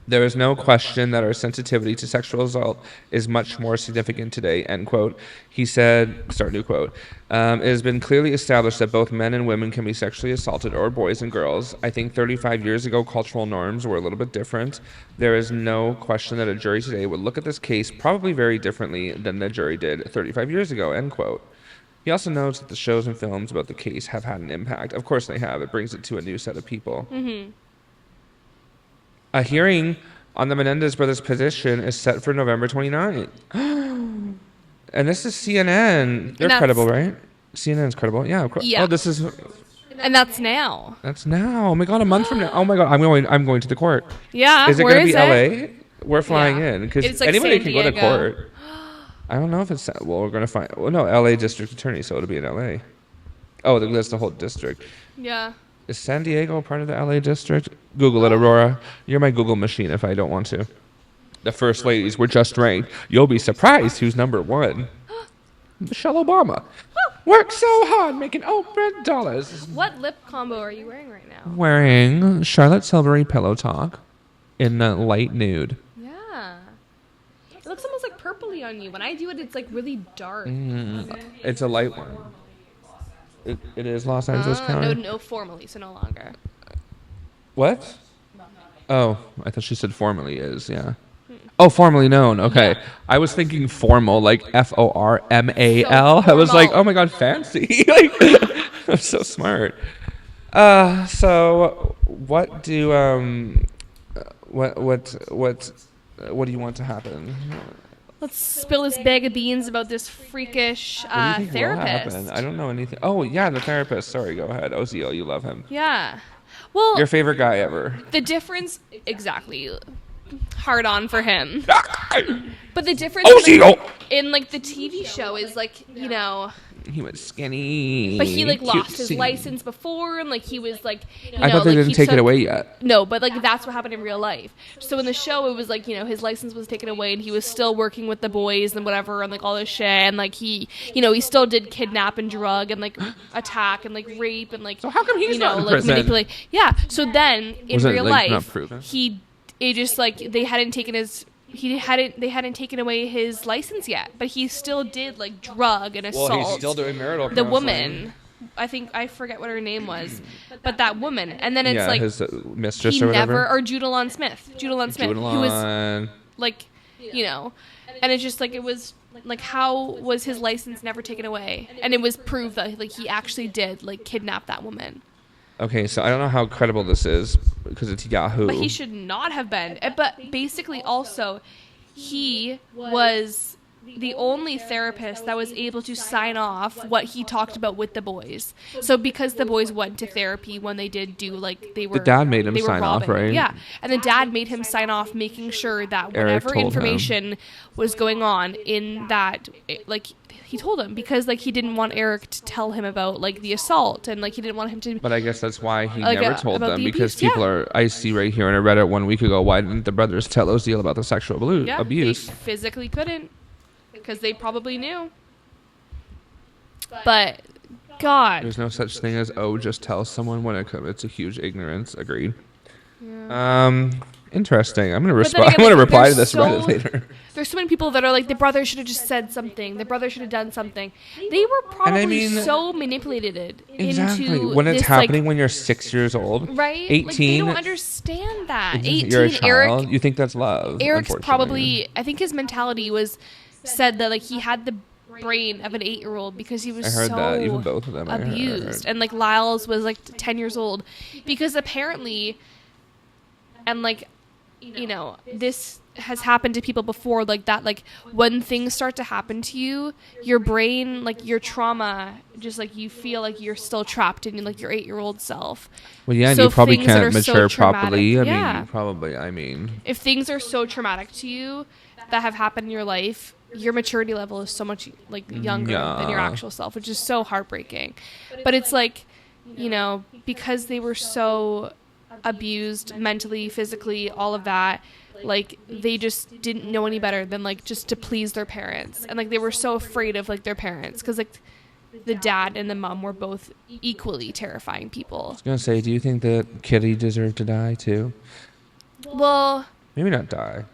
There is no question that our sensitivity to sexual assault is much more significant today, end quote. He said, start new quote, it has been clearly established that both men and women can be sexually assaulted, or boys and girls. I think 35 years ago, cultural norms were a little bit different. There is no question that a jury today would look at this case probably very differently than the jury did 35 years ago, end quote. He also notes that the shows and films about the case have had an impact. Of course they have. It brings it to a new set of people. A hearing on the Menendez brothers' petition is set for November 29th. And this is CNN. They're credible, right? CNN's credible. Yeah, of course. Yeah. Oh, this is... And that's now. That's now. Oh my God, a month from now. Oh my God, I'm going to the court. Yeah. Is it going to be LA? We're flying in It's because like anybody San can go to Diego. court. I don't know if it's... Well, we're going to find... Well, no, LA District Attorney, so it'll be in LA. Oh, that's the whole district. Yeah. Is San Diego part of the LA district? Google it, Aurora. You're my Google machine if I don't want to. The first ladies were just ranked. You'll be surprised who's number 1. Michelle Obama. Worked so hard making Oprah dollars. What lip combo are you wearing right now? Wearing Charlotte Tilbury Pillow Talk in light nude. Yeah. It looks almost like purpley on you. When I do it, it's like really dark. It's a light one. It is Los Angeles County. No, formally, so no longer. What? Oh, I thought she said formally is, yeah. Oh, formally known. Okay. Yeah. I was thinking formal, like FORMAL. So I was like, formal. oh my God, fancy. Like, I'm so smart. So what do what do you want to happen? Let's spill this bag of beans about this freakish What do you think will therapist. happen? I don't know anything. Oh yeah, the therapist. Sorry, go ahead. Ozio, you love him. Yeah. Well, Your favorite guy ever. the difference exactly. hard on for him. But the difference in like the TV show is like, you know, he was skinny. but he like lost his license before, and like he was like, you know, I thought they like, didn't take it away yet. No, but like that's what happened in real life. So in the show, it was like, you know, his license was taken away, and he was still working with the boys and whatever, and like all this shit, and like he, you know, he still did kidnap and drug and like attack and like rape and like, so how come he's not in like prison? manipulate? Yeah. So then in Was it, real like, not life, proven? it just like they hadn't taken away his license yet, but he still did like drug and assault. Well, he's still doing marital the counseling. woman. I forget what her name was, but that woman. And then it's like his mistress he or whatever. never, or Judalon Smith, who was like, you know, and it's just like, it was like, how was his license never taken away? And it was proved that like he actually did like kidnap that woman. Okay, so I don't know how credible this is because it's Yahoo. But he should not have been. But basically, also, he was the only therapist that was able to sign off what he talked about with the boys. So because the boys went to therapy when they did do, like, they were... The dad made him they were sign off, robbing. right? Yeah. And the dad made him sign off, making sure that Erik whatever told information was going on in that, like... He told him because, like, he didn't want Erik to tell him about, like, the assault, and, like, he didn't want him to... But I guess that's why he like, never told about them, the because abuse, people are... I see right here, and I read it 1 week ago, why didn't the brothers tell Ozil about the sexual abuse? They physically couldn't, because they probably knew. But, God. There's no such thing as, just tell someone when it comes. It's a huge ignorance. Agreed. Yeah. Interesting. I'm going to reply to this Reddit later. There's so many people that are like, the brother should have just said something. The brother should have done something. They were probably so manipulated into when it's this, happening like, when you're 6 years old. Right? 18. Like, they don't understand that. 18, you're a child. Erik, you think that's love. Erik's probably, I think his mentality said that, like, he had the brain of an 8-year-old because he was that. Even both of them abused. And, like, Lyle's was, like, 10 years old. Because apparently, and, like, you know, this has happened to people before, like that, like when things start to happen to you, your brain, like your trauma, just like you feel like you're still trapped in like your 8-year-old self. Well, yeah, and so you probably can't so mature properly. I mean, if things are so traumatic to you that have happened in your life, your maturity level is so much like younger than your actual self, which is so heartbreaking. But it's like, you know, because they were so abused mentally, physically, all of that, like they just didn't know any better than like just to please their parents, and like they were so afraid of like their parents because like the dad and the mom were both equally terrifying people. I was gonna say, do you think that Kitty deserved to die too? Well, maybe not die.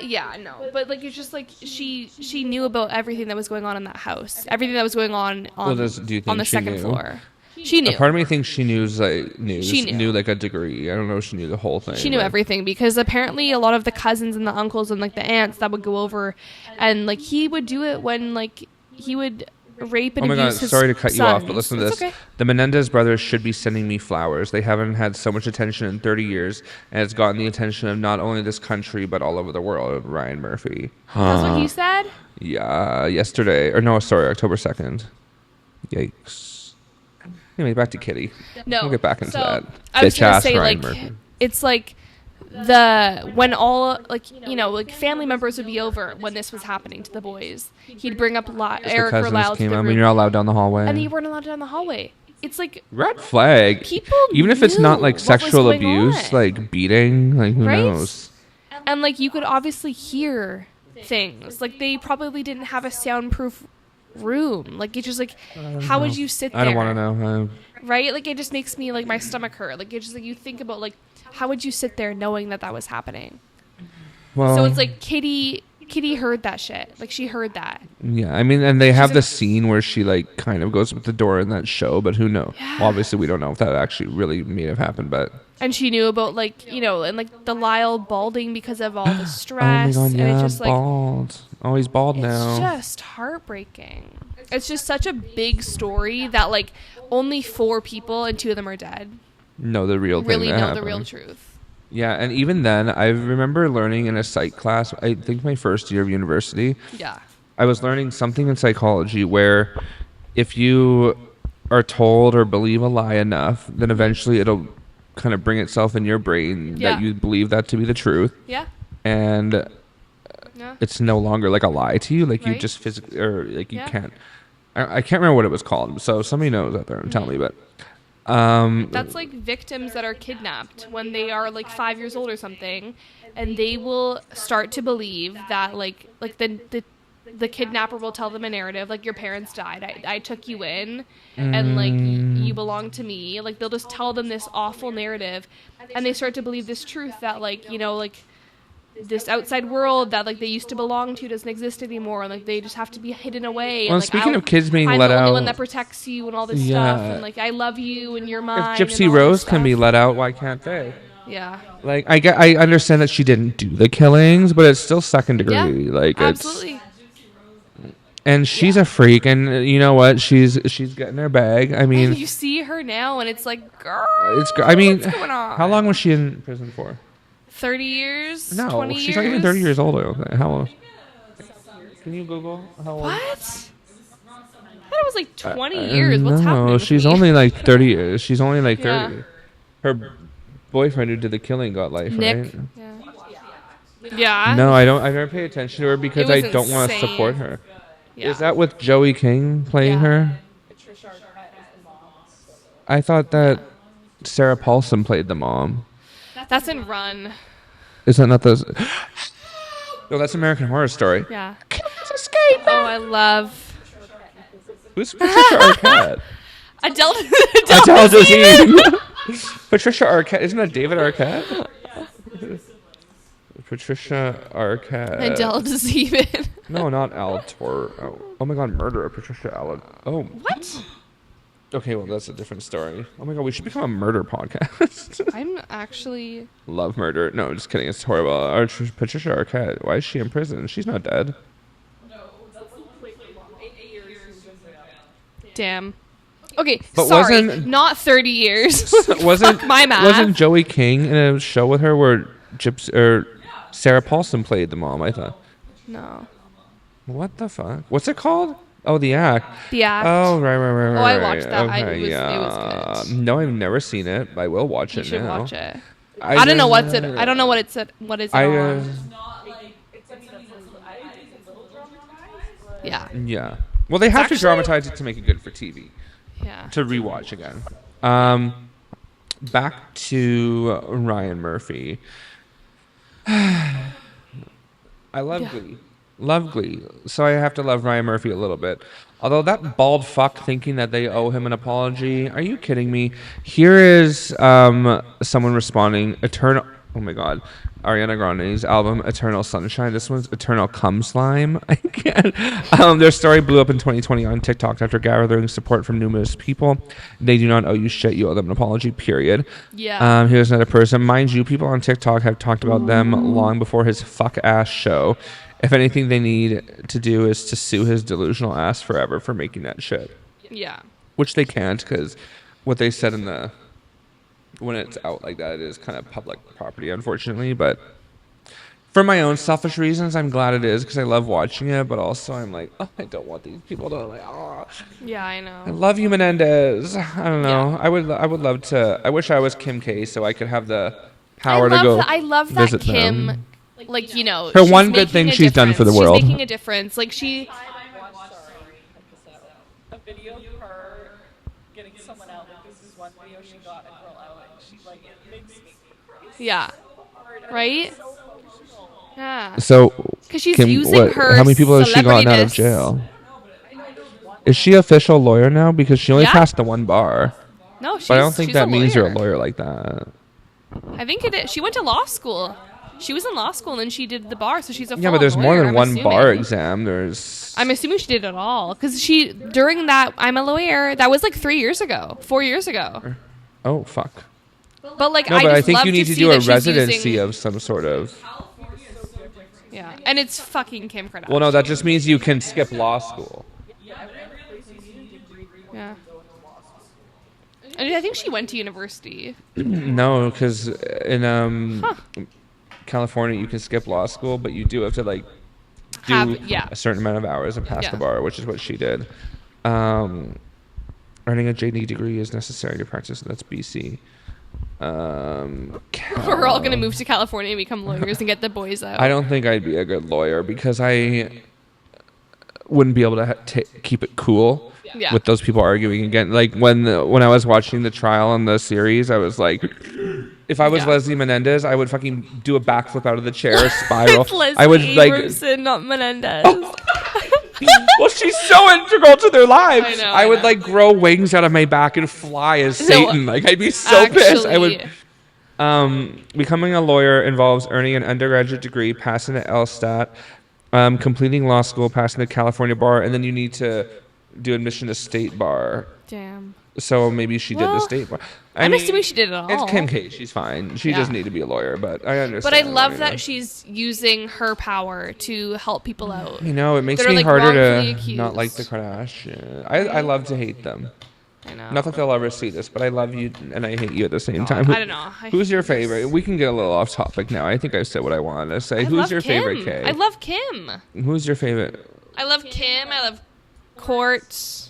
Yeah, no, but like it's just like she knew about everything that was going on in that house, everything that was going on on the second floor. She knew. A part of me thinks she knew like a degree. I don't know if she knew the whole thing. She knew everything because apparently a lot of the cousins and the uncles and like the aunts that would go over, and like he would do it when like he would rape and abuse his sorry to cut sons. you off, but listen to this. Okay. The Menendez brothers should be sending me flowers. They haven't had so much attention in 30 years, and it's gotten the attention of not only this country, but all over the world. Ryan Murphy. That's what he said? Yeah, October 2nd. Yikes. Anyway, back to Kitty. No. We'll get back into that. I was going to say, Ryan like, Murphy. it's like when all, like, you know, like family members would be over when this was happening to the boys. He'd bring up Erik or Lyle to the room. When you're not allowed down the hallway. And you weren't allowed down the hallway. It's like... Red flag. People even if it's not like sexual on. abuse, like beating, like who knows? And like you could obviously hear things. Like they probably didn't have a soundproof room. Like it's just like, how would you sit there? I don't want to know. Right? Like it just makes me like my stomach hurt. Like it's just like you think about like how would you sit there knowing that was happening? Well, so it's like Kitty heard that shit. Like she heard that. Yeah, I mean, and they have the scene where she like kind of goes with the door in that show, but who knows? Yeah. Well, obviously, we don't know if that actually really may have happened, but. And she knew about like, you know, and like the Lyle balding because of all the stress. Oh my God, yeah, and it's just like bald. Oh, he's bald now. It's just heartbreaking. It's just such a big story that like only 4 people and 2 of them are dead. No, the real thing really know happened. The real truth. Yeah, and even then, I remember learning in a psych class, I think my first year of university. Yeah. I was learning something in psychology where if you are told or believe a lie enough, then eventually it'll kind of bring itself in your brain that you believe that to be the truth. Yeah. and Yeah. it's no longer like a lie to you. Like you Right. just physically, or like you Yeah. can't. I can't remember what it was called. So if somebody knows out there and tell me. But That's like victims that are kidnapped when they are like 5 years old or something, and they will start to believe that like the kidnapper will tell them a narrative like your parents died. I took you in, and like you belong to me. Like they'll just tell them this awful narrative, and they start to believe this truth that like like this outside world that like they used to belong to doesn't exist anymore, and like they just have to be hidden away. well, And like speaking of kids being I'm let the only one out, that protects you and all this stuff, yeah. and like I love you and you're If mine. Gypsy and all this Rose can be stuff. let out, why can't they? Yeah, Like I understand that she didn't do the killings, but it's still second degree. yeah, Like absolutely. and she's a freak, and you know what? She's getting her bag. I And mean, you see her now, and it's like, girl, I mean, what's going on? how long was she in prison for? 30 years? No, 20 she's years? not even 30 years old. I don't think. How long? Can you Google how old? What? I thought it was like 20 years. What's no, happening? with she's me? only like 30 years. She's only like 30. Yeah. Her boyfriend who did the killing got life, Nick. right? Yeah. Yeah. No, I don't. I never pay attention to her because I was don't want to insane. support her. Yeah. Is that with Joey King playing Yeah. her? I thought that Sarah Paulson played the mom. That's in Run. Is that not the? No, that's American Horror Story. Yeah. Killers escape. Oh, I love Who's Patricia Arquette? Adele. Adele Dazeem. Patricia Arquette. Isn't that David Arquette? Patricia Arquette. Adele Dazeem. No, not Al Tor. Oh my God, murder of Patricia Allen. Oh. What? Okay, well that's a different story. Oh my God, we should become a murder podcast. I'm actually. Love murder. No, just kidding. It's horrible. Patricia Arquette. Why is she in prison? She's not dead. Damn. Okay, But sorry. wasn't- Not 30 years. wasn't Fuck my math. Wasn't Joey King in a show with her where Sarah Paulson played the mom? I thought. No. What the fuck? What's it called? Oh, The Act. The Act. Oh, right. Oh, I watched that. Okay, It was good. No, I've never seen it. I will watch You it should now. watch it. I don't know what's it. I don't know what it's. What is it I on? Yeah. yeah. Well, they have to actually- dramatize it to make it good for TV. Yeah. To rewatch again. Back to Ryan Murphy. I love Yeah. Glee. Love Glee. So I have to love Ryan Murphy a little bit. Although that bald fuck thinking that they owe him an apology. Are you kidding me? Here is someone responding. Oh my God. Ariana Grande's album Eternal Sunshine. This one's Eternal Cum Slime. I can't. Their story blew up in 2020 on TikTok after gathering support from numerous people. They do not owe you shit. You owe them an apology, period. Yeah. Here's another person. Mind you, people on TikTok have talked about them long before his fuck ass show. If anything they need to do is to sue his delusional ass forever for making that shit. Yeah. Which they can't, because what they said in the... when it's out like that, it is kind of public property, unfortunately. But for my own selfish reasons, I'm glad it is because I love watching it. But also, I'm like, oh, I don't want these people to like. Oh. Yeah, I I know. love you, Menendez. I don't know. Yeah. I would love to. I wish I was Kim K, so I could have the power to go. I love that visit Kim. them. Like, you know, Her she's one good making thing a she's done for the difference. world. She's making a difference. Like she. A video of her getting someone out. Like this is one video she got a girl out, and she like it makes me crazy. Yeah. Right. Yeah. So, Because she's Kim, using her. how many people has she gotten out of celebrityness. jail? Is she official lawyer now? Because she only Yeah. passed the one bar. No, she's. But I don't think she's that means you're a lawyer. lawyer like that. I think it is. She went to law school. She was in law school and then she did the bar, so she's a Yeah, full but there's more lawyer, than I'm one bar assuming. exam. There's. I'm assuming she did it all because she during that I'm a lawyer. That was like 4 years ago. Oh fuck. But like No, I but just I think love you need to see do a that she's residency using, of some sort of. Yeah, and it's fucking Kim Kardashian. Well, no, that just means you can skip law school. Yeah. And I think she went to university. No, because in California you can skip law school, but you do have to like do Yeah. a certain amount of hours and pass Yeah. the bar, which is what she did. Earning a JD degree is necessary to practice. That's BC. Right. we're all gonna move to California and become lawyers and get the boys out. I don't think I'd be a good lawyer because I wouldn't be able to keep it cool with those people arguing again. Like when I was watching the trial on the series, I was like, if I was Leslie Menendez, I would fucking do a backflip out of the chair, spiral. It's Leslie I would Abramson, not Menendez. Well, she's so integral to their lives. I know, I would like grow wings out of my back and fly as No, Satan. Like I'd be so pissed. I would. Actually- Becoming a lawyer involves earning an undergraduate degree, passing the LSAT, completing law school, passing the California bar, and then you need to do admission to state bar. Damn. So maybe she did the state bar. I mean, assuming she did it all. It's Kim K. She's fine. She doesn't need to be a lawyer, but I understand. But I love that she's using her power to help people out. You know, it makes that are, me like, harder wrongfully to not like accused. the Kardashians. I love to hate them. I know. Not that they'll ever see this, but I love you and I hate you at the same time. I don't know. Who's your favorite? We can get a little off topic now. I think I've said what I wanted to say. I Who's love your Kim. favorite, Kay? I love Kim. Who's your favorite? I love Kim. I love Court.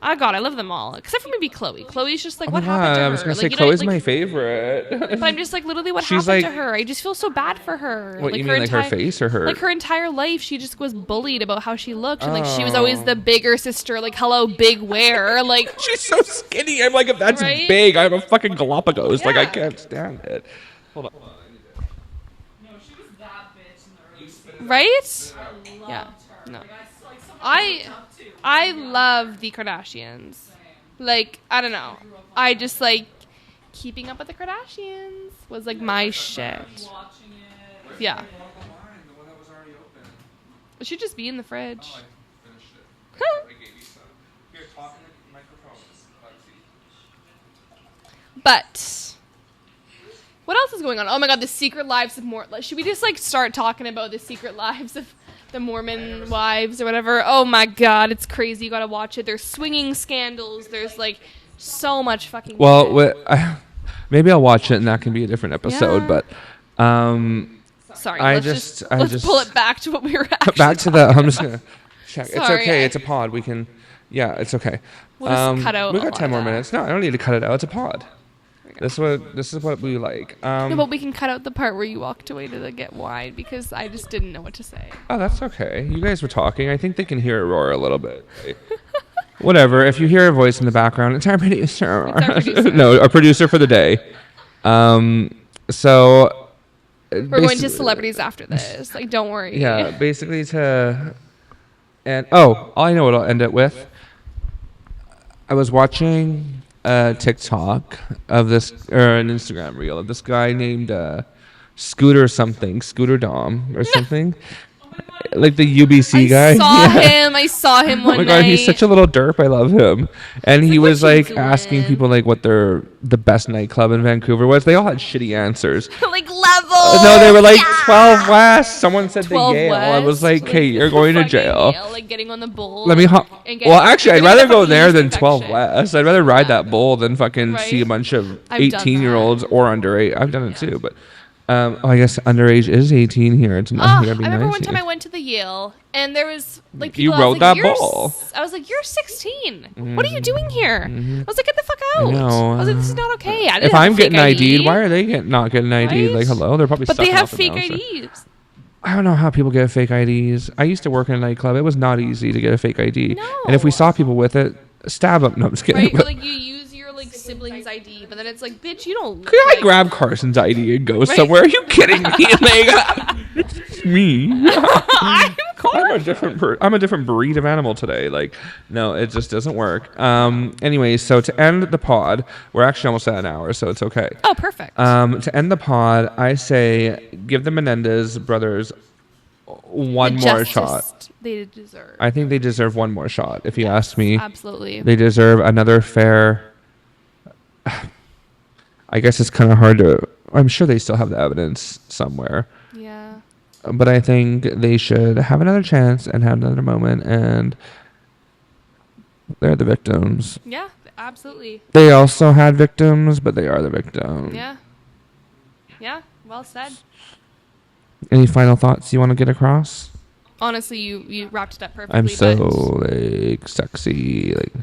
Oh God, I love them all except for maybe Chloe. Chloe's just like, Oh what my happened God, to her? I was gonna say Like, you know, Chloe's like- my favorite. But I'm just like, literally, what She's happened like- to her? I just feel so bad for her. What, like you mean like her face or her? Like her entire life, she just was bullied about how she looked, and like she was always the bigger sister. Like, hello, big where? Like, She's so skinny. I'm like, if that's Right? big, I'm a fucking Galapagos. Like I Yeah. can't stand it. Hold on. No, she was that bitch in the early seasons. right? I loved Yeah. her. No. Like, someone I up to. I love the Kardashians. Like, I don't know. I just like keeping up with the Kardashians was like my shit. Watching it. Yeah. It should just be in the fridge. But what else is going on? Oh my God, the secret lives of Mormon. Should we just like start talking about the secret lives of the Mormon wives or whatever? Oh my God, it's crazy. You gotta watch it. There's swinging scandals. There's like so much fucking. Well, shit. maybe I'll watch it and that can be a different episode. Yeah. But Sorry, I let's just- just I let's just- pull it back to what we were actually back to the. I'm just gonna check. It's Sorry, okay. I- It's a pod. We can. Yeah, it's okay. We'll just cut out We a got lot 10 of more that. minutes. No, I don't need to cut it out. It's a pod. There we go. This is what we like. No, but we can cut out the part where you walked away to get wide because I just didn't know what to say. Oh, that's okay. You guys were talking. I think they can hear it roar a little bit. Whatever. If you hear a voice in the background, it's our producer. It's our producer. No, our producer for the day. So We're going to celebrities after this. Like, don't worry. Yeah, basically and all I know what I'll end it with. I was watching a TikTok of this, or an Instagram reel of this guy named Scooter Dom or something. Like the UBC guy. I saw him one Oh my night. God, he's such a little derp. I love him. And he like, was what you like asking doing? people like what the best nightclub in Vancouver was. They all had shitty answers. like level. No, they were like 12 West. Someone said the 12 Yale. I was West, like, hey, you're going to fucking jail. Yale, like getting on the bull. Let me hop. and getting- Well, actually, I'd getting rather the go fucking there yeast than 12 infection. West. I'd rather ride that bull than fucking Right? see a bunch of I've done 18-year-olds or under 8. I've done it too, but I guess underage is 18 here. It's not Oh, here I to be remember 19. one time I went to the Yale and there was like You people. I was rode like, that "You're bull." I was like, "You're 16. What are you doing here?" I was like, "Get the fuck out!" Mm-hmm. know. I was like, "This is not okay." I didn't If have a I'm fake getting ID. ID'd, why are they not getting ID'd? Right? Like, hello? They're probably But they sucking have off the fake bouncer. IDs. I don't know how people get fake IDs. I used to work in a nightclub. It was not easy to get a fake ID. No. And if we saw people with it, stab them. No, I'm just kidding. Right? But Like you use your like sibling's ID, but then it's like, bitch, you don't. could I like- grab Carson's ID and go Right. somewhere? Are you kidding me? Like, it's me. I'm I'm a different breed of animal today. Like, no, it just doesn't work. Anyways, so to end the pod, we're actually almost at an hour, so it's okay. Oh, perfect. To end the pod, I say give the Menendez brothers one The more justice shot. They deserve. I think they deserve one more shot. If you ask me, Absolutely. they deserve another fair. I guess it's kind of hard to. I'm sure they still have the evidence somewhere. Yeah. But I think they should have another chance and have another moment, and they're the victims. Yeah. Absolutely. They also had victims, but they are the victim. Yeah. Yeah. Well said. Any final thoughts you want to get across? Honestly, you wrapped it up perfectly. I'm so but like sexy, like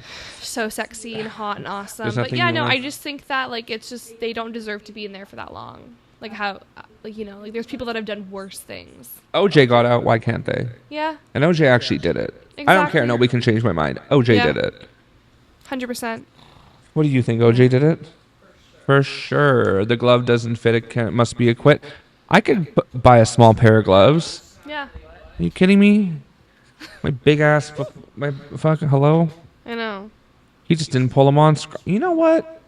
so sexy and hot and awesome. There's But nothing yeah, you no, want- I just think that like it's just they don't deserve to be in there for that long. like how, like, you know, like there's people that have done worse things. OJ got out. Why can't they? Yeah, And OJ actually did it. I don't care. Exactly. Nobody can change my mind. OJ Yeah. did it. 100%. What do you think? OJ did it? For sure. The glove doesn't fit. It must be a quit. I could buy a small pair of gloves. Yeah, Are you kidding me? My big ass. My fucking hello. I know. He just didn't pull them on. You know what?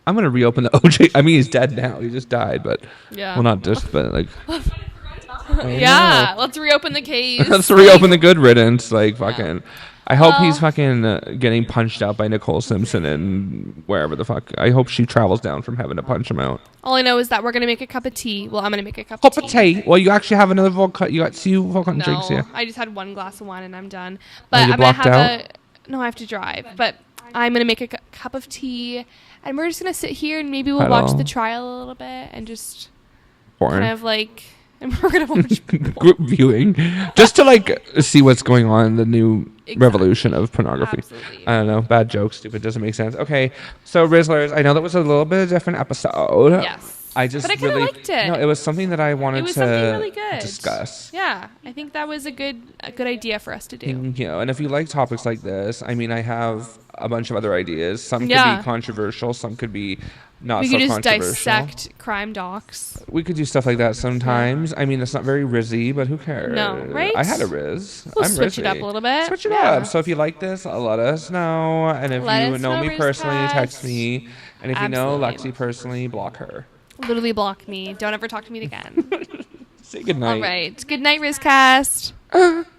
I'm gonna reopen the OJ. I mean, he's dead now. He just died, but Yeah. well, not just, but like. I Yeah, know. let's reopen the case. Let's reopen the good riddance. Like fucking. I hope he's fucking getting punched out by Nicole Simpson and wherever the fuck. I hope she travels down from heaven to punch him out. All I know is that we're gonna make a cup of tea. Well, I'm gonna make a cup Cup of of tea. tea. Well, you actually have another vodka. You got two vodka No, drinks here. I just had one glass of wine and I'm done. But you're I'm gonna blocked have out? no, I have to drive. But I'm gonna make a cup of tea, and we're just gonna sit here and maybe we'll Hello. watch the trial a little bit and just Porn. kind of like, and we're gonna watch. Group viewing, just to like see what's going on in the new revolution of pornography. Absolutely. I don't know, bad joke, stupid, doesn't make sense. Okay, so Rizzlers, I know that was a little bit of a different episode. Yes. I just But I kinda really liked it. No, it was something that I wanted It was to something really good. discuss. Yeah, I think that was a good idea for us to do. You know, and if you like topics like this, I mean, I have a bunch of other ideas. Some could Yeah. be controversial, some could be not We so could just controversial. dissect crime docs. We could do stuff like that sometimes. I mean, it's not very rizzy, but who cares? No, right? I had a riz. We'll I'm switch it up rizzy. a little bit. Switch it Yeah. up. So if you like this, let us know. And if Let you us know know, me personally, Rizzcast. text me. And if you know Absolutely. Lexi personally, block her. Literally block me. Don't ever talk to me again. Say goodnight. All right. Good night, Rizzcast.